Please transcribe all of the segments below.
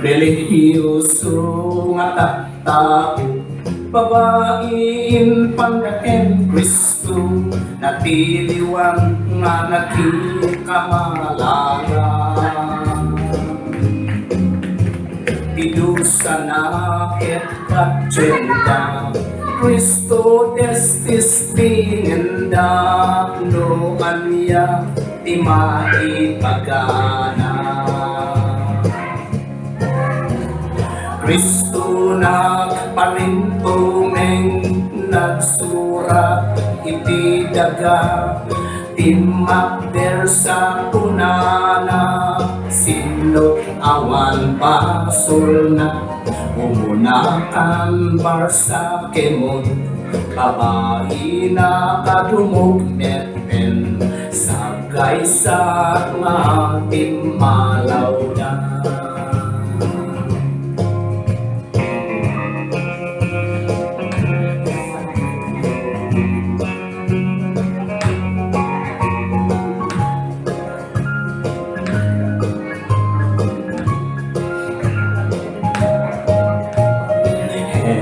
relihiyoso nga tattao, babain panggaken Kristo, natiliwang nga nagkikamalangan. Pidusa na ket katsyenda, Kristo destis pinginda, no anya di maipagana. Kristo nagparintumeng nagsurat iti daga, timakder sa punana, sinot awan basol na, umunakan barsa kemon, babae na kadumog netpen, sagay sa nga timalaw na.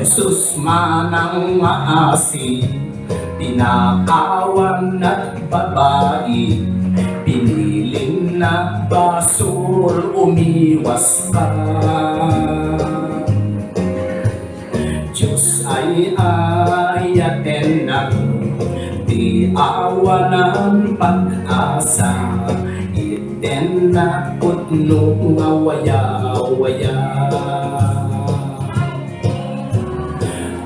Jesus manang maasi, tinakawan at babae, piniling na basur umiwas ka. Diyos ay ayaten na di awanan pag-asa, iten na putno nga waya-waya.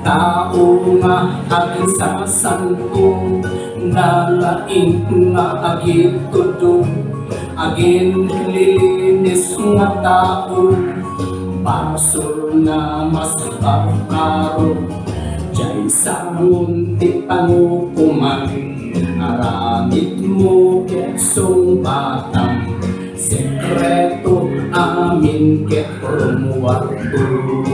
Tao nga aging sasanto, nalaing nga aging tudo, aging lilinis nga tao, basol na mas kakaro, jay sa munti pangukuman, aramid mo ketsong batang, sekreto amin ket rumwarto.